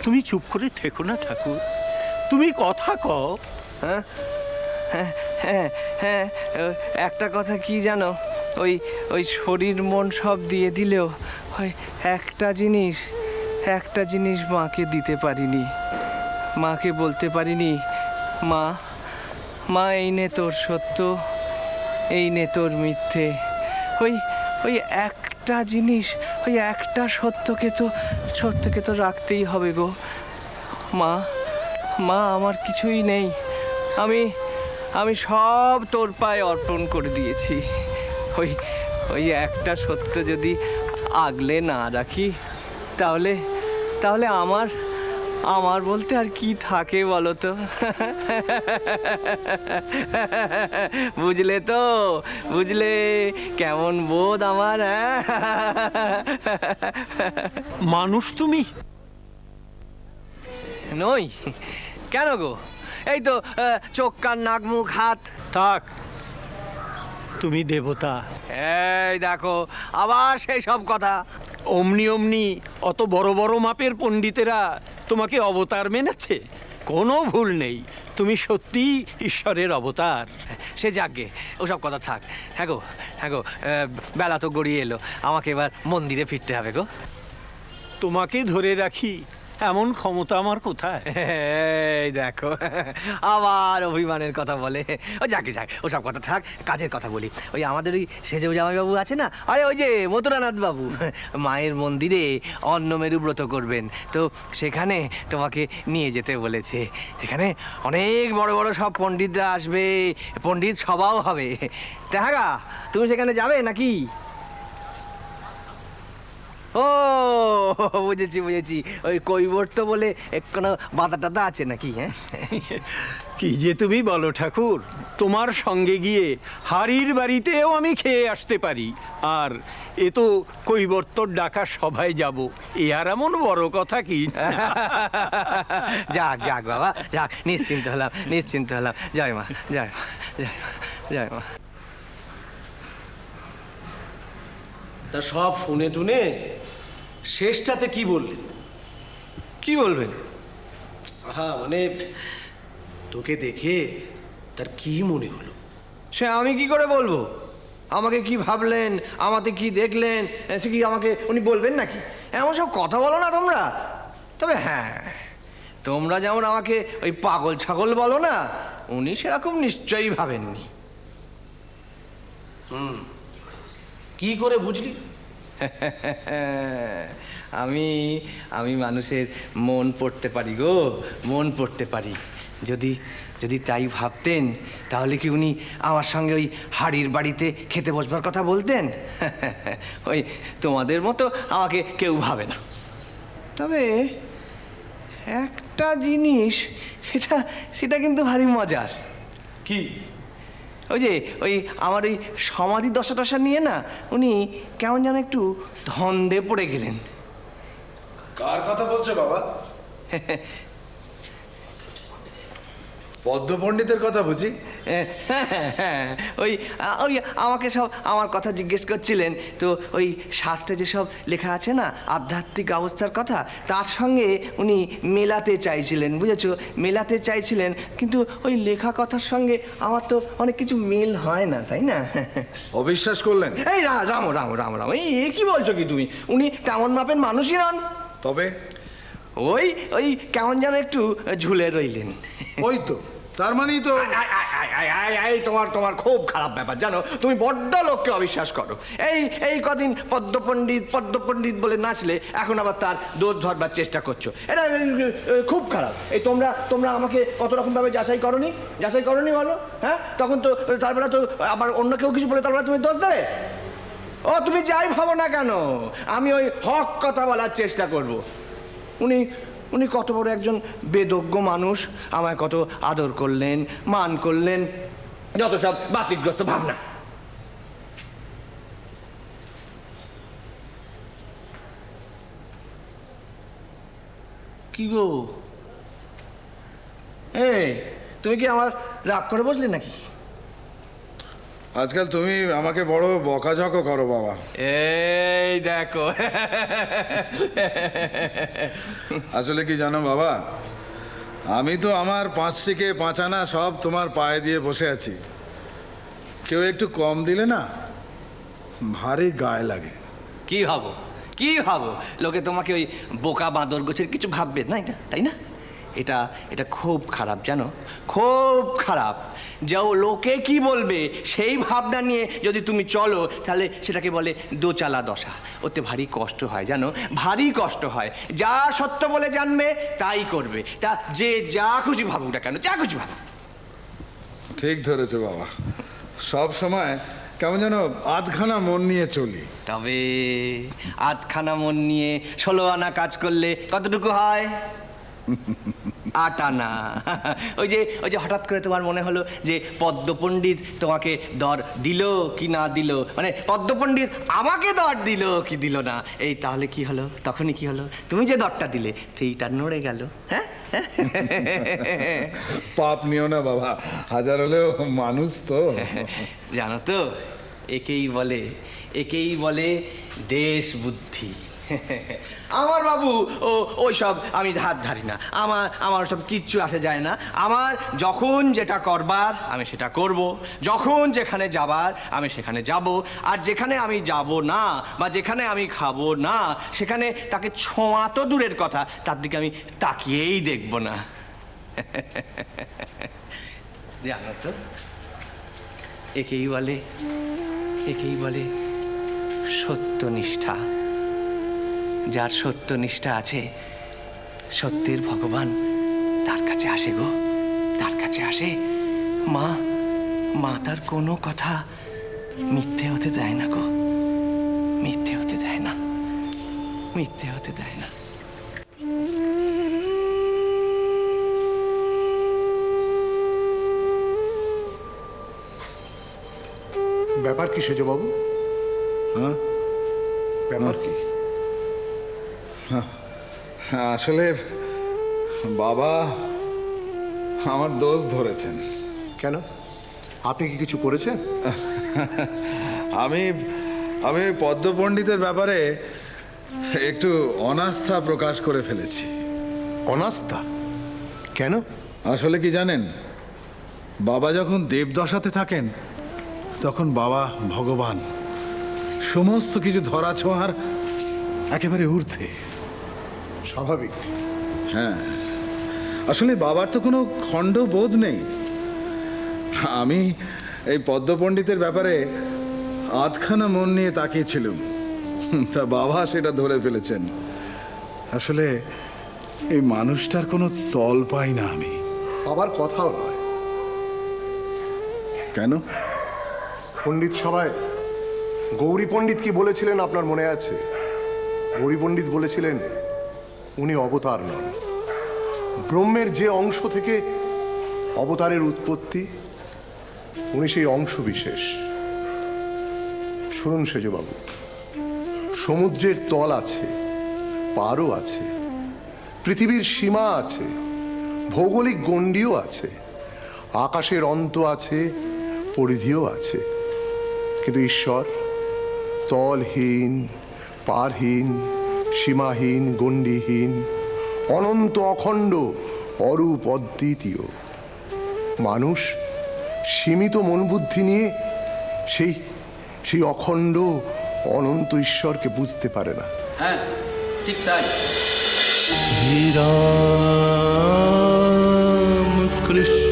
তুমি চুপ করে থেকো না ঠাকুর, তুমি কথা কও। হ্যাঁ হ্যাঁ হ্যাঁ হ্যাঁ, একটা কথা কি জানো, ওই ওই শরীর মন সব দিয়ে দিলেও ওই একটা জিনিস মাকে দিতে পারিনি। মাকে বলতে পারিনি, মা মা এই নে তোর সত্য, এই নে তোর মিথ্যে। ওই ওই একটা জিনিস, ওই একটা সত্যকে তো রাখতেই হবে গো। মা মা আমার কিছুই নেই, আমি সব তোর পায়ে অর্পণ করে দিয়েছি। ওই ওই একটা সত্য যদি আগলে না রাখি, তাহলে তাহলে আমার বলতে আর কি থাকে বলো তো? বুঝলে তো, বুঝলে কেমন বোধ আমার? মানুষ তুমি? নই কেন গো? এই তো চোখ কান নাক মুখ হাত। থাক, তুমি দেবতা। এই দেখো আবার সেই সব কথা। অমনি অমনি অত বড় বড় মাপের পণ্ডিতেরা তোমাকে অবতার মেনেছে, কোনো ভুল নেই, তুমি সত্যি ঈশ্বরের অবতার। সে যাকগে, ওসব কথা থাক। হ্যাঁ গো, বেলা তো গড়িয়ে এলো, আমাকে এবার মন্দিরে ফিরতে হবে গো। তোমাকে ধরে রাখি এমন ক্ষমতা আমার কোথায়? এই দেখো আবার অভিমানের কথা বলে। ও যাক, ওসব কথা থাক, কাজের কথা বলি। ওই আমাদের ওই সেজে জামাইবাবু আছে না, আরে ওই যে মথুরানাথ বাবু, মায়ের মন্দিরে অন্নমেরু ব্রত করবেন, তো সেখানে তোমাকে নিয়ে যেতে বলেছে। সেখানে অনেক বড় বড় সব পণ্ডিতরা আসবে, পণ্ডিত সভাও হবে। দেখা গা তুমি সেখানে যাবে নাকি? ও বুঝেছি, ওই কৈবর্ত বলে কোনো বাধা টাধা আছে নাকি? হ্যাঁ, কি যে তুমি বলো ঠাকুর, তোমার সঙ্গে গিয়ে হাড়ির বাড়িতেও আমি খেয়ে আসতে পারি, আর এ তো কৈবর্তর ডাকা সভায় যাব, এ আর এমন বড় কথা কি? যাক বাবা যাক, নিশ্চিন্ত হলাম। জয় মা। তা সব শুনে টুনে শেষটাতে কি বললেন? কি বলবেন? মানে তোকে দেখে তার কি মনে হলো? সে আমি কি করে বলবো? আমাকে কি ভাবলেন, আমাকে কি দেখলেন, সে কি আমাকে উনি বলবেন নাকি? এমন সব কথা বলো না তোমরা। তবে হ্যাঁ, তোমরা যেমন আমাকে ওই পাগল ছাগল বলো না, উনি সেরকম নিশ্চয়ই ভাবেননি। কি করে বুঝলি? আমি মানুষের মন পড়তে পারি গো, মন পড়তে পারি। যদি তাই ভাবতেন, তাহলে কি উনি আমার সঙ্গে ওই হাড়ির বাড়িতে খেতে বসবার কথা বলতেন? ওই তোমাদের মতো আমাকে কেউ ভাবে না। তবে একটা জিনিস, সেটা কিন্তু ভারী মজার। কি? ওই আমার ওই সমাধি দশা নিয়ে না উনি কেমন যেন একটু ধন্দে পড়ে গেলেন। কার কথা বলছে বাবা? পদ্ম পণ্ডিতের কথা বুঝি? ওই আমাকে সব আমার কথা জিজ্ঞেস করছিলেন, তো ওই শাস্ত্রে যেসব লেখা আছে না আধ্যাত্মিক অবস্থার কথা, তার সঙ্গে উনি মেলাতে চাইছিলেন, বুঝেছো, মেলাতে চাইছিলেন। কিন্তু ওই লেখা কথার সঙ্গে আমার তো অনেক কিছু মেল হয় না, তাই না? অবিশ্বাস করলেন? এই রাম, এই কি বলছো কি তুমি? উনি তেমন মাপের মানুষই নন। তবে ওই কেমন যেন একটু ঝুলে রইলেন। ওই তো, তার মানেই তো। তোমার খুব খারাপ ব্যাপার জানো, তুমি বড্ড লোককে অবিশ্বাস করো। এই কদিন পদ্মপণ্ডিত বলে নাচলে, এখন আবার তার দোষ ধরবার চেষ্টা করছো। এটা খুব খারাপ। এই তোমরা আমাকে কত রকম ভাবে যাচাই করনি বলো? হ্যাঁ, তখন তো তারপরে তো আবার অন্য কেউ কিছু বলে তারপরে তুমি দোষ দেবে। ও তুমি যাই ভাবো না কেন, আমি ওই হক কথা বলার চেষ্টা করব। উনি কত বড় একজন বেদজ্ঞ মানুষ, আমায় কত আদর করলেন, মান করলেন, যত সব বাতিগ্রস্ত ভাবনা। কি গো, এই তুমি কি আমার রাগ করে বসলে নাকি? আজকাল তুমি আমাকে বড় বকাঝকা করো বাবা। এই দেখো, আসলে কি জানো বাবা, আমি তো আমার 5 থেকে 5 আনা সব তোমার পায়ে দিয়ে বসে আছি। কেউ একটু কম দিলে না ভারী গায়ে লাগে। কি ভাবো, কি ভাবো? লোকে তোমাকে ওই বোকা বাঁদর গোছের কিছু ভাববে না, এটা তাই না? এটা এটা খুব খারাপ, জানো, খুব খারাপ। যাও, লোকে কি বলবে সেই ভাবনা নিয়ে যদি তুমি চলো, তাহলে সেটাকে বলে দোচালা দশা। ওতে ভারী কষ্ট হয়, জানো, ভারী কষ্ট হয়। যা সত্য বলে জানবে তাই করবে, তা যে যা খুশি ভাবুক না কেন, যা খুশি ভাবুক। ঠিক ধরেছো বাবা, সব সময় কেমন যেন আধখানা মন নিয়ে চলি। তবে আধখানা মন নিয়ে 16 আনা কাজ করলে কতটুকু হয়? 8 আনা। ওই যে হঠাৎ করে তোমার মনে হলো যে পদ্মপণ্ডিত তোমাকে দর দিল কি না দিল, মানে পদ্মপণ্ডিত আমাকে দর দিল কি দিল না, এই তাহলে কি হলো? তখনই কি হলো? তুমি যে দরটা দিলে সেইটা নড়ে গেল। হ্যাঁ, পাপ নিও না বাবা, হাজার হলেও মানুষ তো। জানো তো, একেই বলে দেশ বুদ্ধি। আমার বাবু ওই সব আমি ধার ধারি না, আমার সব কিচ্ছু আসে যায় না। আমার যখন যেটা করবার আমি সেটা করব, যখন যেখানে যাবার আমি সেখানে যাব, আর যেখানে আমি যাব না বা যেখানে আমি খাবো না সেখানে তাকে ছোঁয়া তো দূরের কথা, তার দিকে আমি তাকিয়েই দেখব না। জানো তো, একেই বলে সত্যনিষ্ঠা। যার সত্যনিষ্ঠা আছে, সত্যের ভগবান তার কাছে আসে গো, তার কাছে আসে। মা তার কোনো কথা মিথ্যে হতে দেয় না গো, মিথ্যে হতে দেয় না, মিথ্যে হতে দেয় না। ব্যাপার কি সেজবাবু? হ্যাঁ, ব্যাপার কি? আসলে বাবা আমার দোষ ধরেছেন। কেন, আপনি কি কিছু করেছেন? আমি ওই পদ্মপণ্ডিতের ব্যাপারে একটু অনাস্থা প্রকাশ করে ফেলেছি। অনাস্থা? কেন? আসলে কি জানেন, বাবা যখন দেবদশাতে থাকেন তখন বাবা ভগবান, সমস্ত কিছু ধরা ছোঁয়ার একেবারে ঊর্ধ্বে। স্বাভাবিক। হ্যাঁ, আসলে বাবার তো কোনো খণ্ডবোধ নেই। আমি এই পদ্মপণ্ডিতের ব্যাপারে আধখানা মন নিয়ে তাকিয়েছিলাম, তা বাবা সেটা ধরে ফেলেছেন। আসলে এই মানুষটার কোনো তল পাই না আমি। আবার কথাও নয়। কেন? পণ্ডিত সভায় গৌরী পণ্ডিত কি বলেছিলেন আপনার মনে আছে? গৌরী পণ্ডিত বলেছিলেন উনি অবতার নন, ব্রহ্মের যে অংশ থেকে অবতারের উৎপত্তি উনি সেই অংশ বিশেষ। শুনুন সেজবাবু, সমুদ্রের তল আছে, পারও আছে, পৃথিবীর সীমা আছে, ভৌগোলিক গণ্ডিও আছে, আকাশের অন্ত আছে, পরিধিও আছে, কিন্তু ঈশ্বর তলহীন, পারহীন, সীমাহীন, গণ্ডিহীন, অনন্ত, অখণ্ড, অরূপ, অদ্বিতীয়। মানুষ সীমিত মন বুদ্ধি নিয়ে সেই অখণ্ড অনন্ত ঈশ্বরকে বুঝতে পারে না। হ্যাঁ, ঠিক তাই। শ্রীরাম কৃষ্ণ